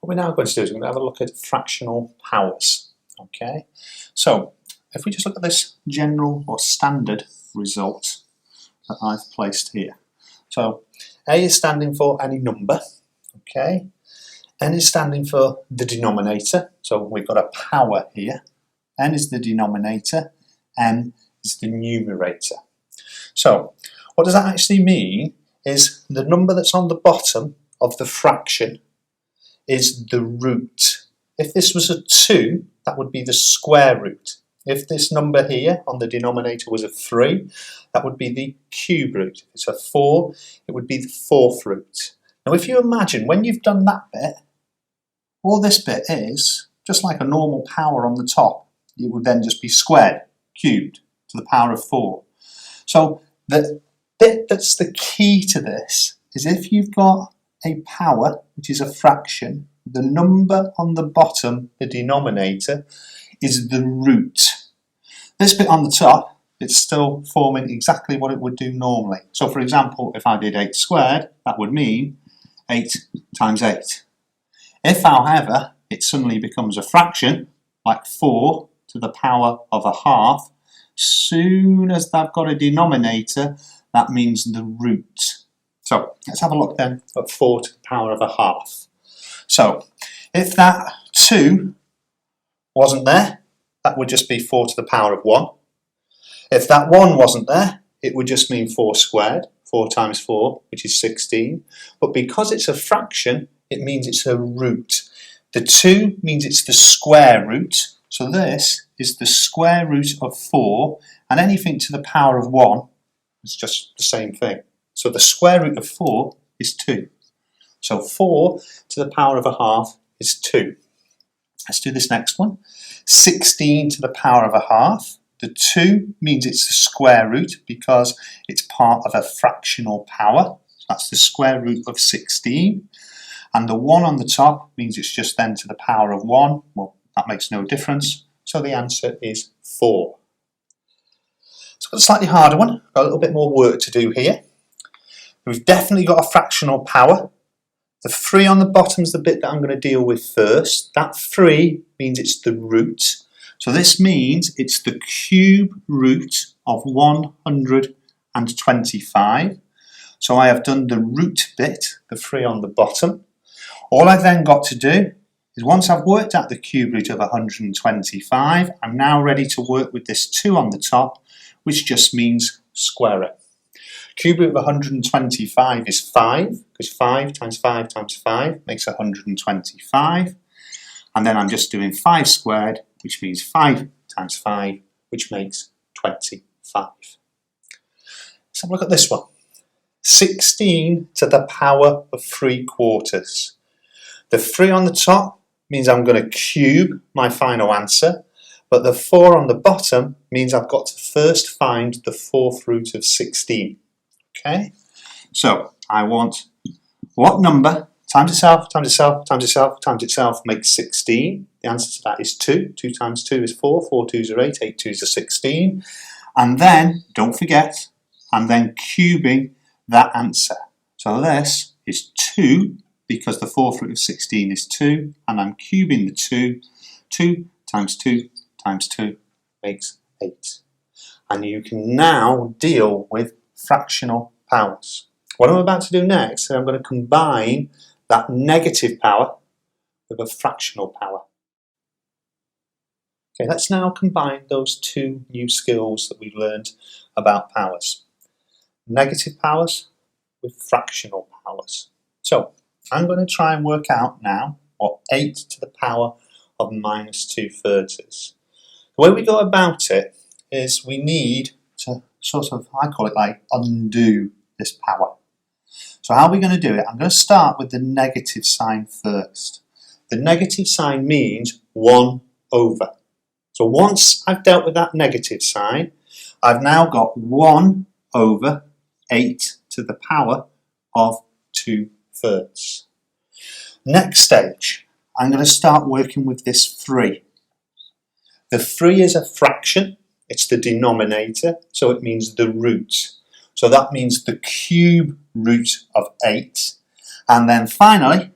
What we're now going to do is we're going to have a look at fractional powers. Okay, so if we just look at this general or standard result that I've placed here. So A is standing for any number, okay, N is standing for the denominator, so we've got a power here, N is the denominator, M is the numerator. So what does that actually mean is the number that's on the bottom of the fraction is the root. If this was a 2, that would be the square root. If this number here on the denominator was a 3, that would be the cube root. If it's a 4, it would be the fourth root. Now if you imagine, when you've done that bit, all this bit is just like a normal power on the top. It would then just be squared, cubed, to the power of 4. So the bit that's the key to this is if you've got a power, which is a fraction, the number on the bottom, the denominator, is the root. This bit on the top, it's still forming exactly what it would do normally. So for example, if I did 8 squared, that would mean 8 times 8. If, however, it suddenly becomes a fraction, like 4 to the power of a half, soon as they've got a denominator, that means the root. So let's have a look then at 4 to the power of a half. So if that 2 wasn't there, that would just be 4 to the power of 1. If that 1 wasn't there, it would just mean 4 squared, 4 times 4, which is 16. But because it's a fraction, it means it's a root. The 2 means it's the square root. So this is the square root of 4, and anything to the power of 1 is just the same thing. So the square root of 4 is 2. So 4 to the power of a half is 2. Let's do this next one. 16 to the power of a half. The 2 means it's the square root because it's part of a fractional power. So that's the square root of 16. And the 1 on the top means it's just then to the power of 1. Well, that makes no difference. So the answer is 4. So I've got a slightly harder one. Got a little bit more work to do here. We've definitely got a fractional power. The 3 on the bottom is the bit that I'm going to deal with first. That 3 means it's the root. So this means it's the cube root of 125. So I have done the root bit, the 3 on the bottom. All I've then got to do is once I've worked out the cube root of 125, I'm now ready to work with this 2 on the top, which just means square it. Cube root of 125 is 5, because 5 times 5 times 5 makes 125. And then I'm just doing 5 squared, which means 5 times 5, which makes 25. Let's have a look at this one. 16 to the power of 3/4. The 3 on the top means I'm going to cube my final answer, but the 4 on the bottom means I've got to first find the fourth root of 16. Okay, so I want what number times itself, times itself, times itself, times itself makes 16. The answer to that is 2. 2 times 2 is 4. 4 2s are 8. 8 2s are 16. And then, don't forget, I'm then cubing that answer. So this is 2, because the fourth root of 16 is 2, and I'm cubing the 2. 2 times 2 times 2 makes 8. And you can now deal with fractional powers. What I'm about to do next is I'm going to combine that negative power with a fractional power. Okay, let's now combine those two new skills that we've learned about powers. Negative powers with fractional powers. So I'm going to try and work out now what 8 to the power of minus 2/3 is. The way we go about it is we need to sort of, I call it like undo this power. So how are we going to do it? I'm going to start with the negative sign first. The negative sign means 1 over. So once I've dealt with that negative sign, I've now got 1 over 8 to the power of 2/3. Next stage, I'm going to start working with this 3. The 3 is a fraction. It's the denominator, so it means the root. So that means the cube root of 8. And then finally,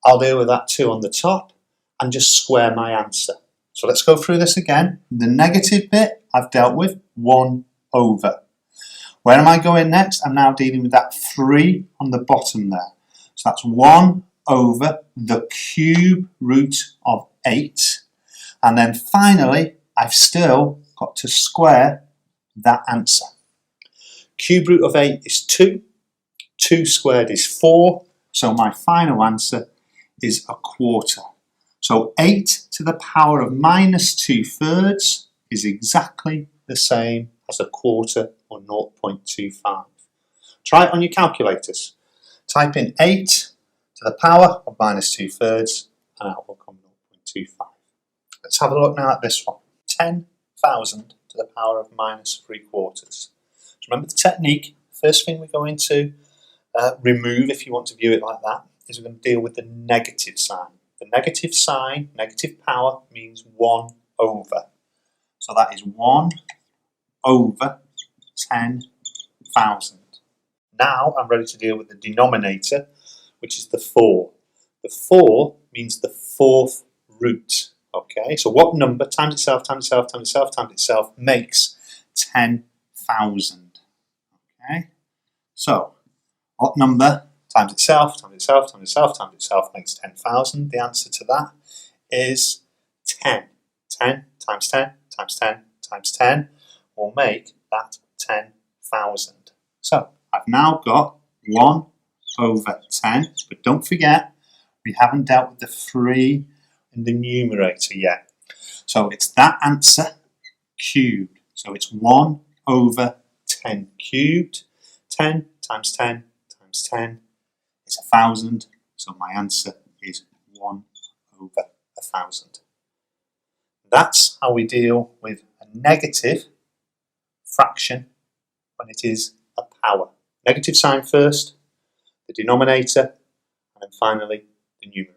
I'll deal with that 2 on the top and just square my answer. So let's go through this again. The negative bit I've dealt with 1 over. Where am I going next? I'm now dealing with that 3 on the bottom there. So that's 1 over the cube root of 8. And then finally, I've still got to square that answer. Cube root of 8 is 2. 2 squared is 4. So my final answer is a quarter. So 8 to the power of minus 2/3 is exactly the same as a quarter, or 0.25. Try it on your calculators. Type in 8 to the power of minus 2/3 and out will come 0.25. Let's have a look now at this one. 10,000 to the power of minus 3/4. So remember the technique. First thing we're going to remove, if you want to view it like that, is we're going to deal with the negative sign. The negative sign, negative power, means 1 over. So that is 1 over 10,000. Now I'm ready to deal with the denominator, which is the 4. The 4 means the 4th root. Okay, so what number times itself, times itself, times itself, times itself makes 10,000? Okay, so what number times itself, times itself, times itself, times itself makes 10,000? The answer to that is 10. 10 times 10 times 10 times 10 will make that 10,000. So I've now got 1 over 10, but don't forget we haven't dealt with the 3 in the numerator yet. So it's that answer cubed. So it's 1 over 10 cubed. 10 times 10 times 10 is 1,000. So my answer is 1 over 1,000. That's how we deal with a negative fraction when it is a power. Negative sign first, the denominator, and then finally the numerator.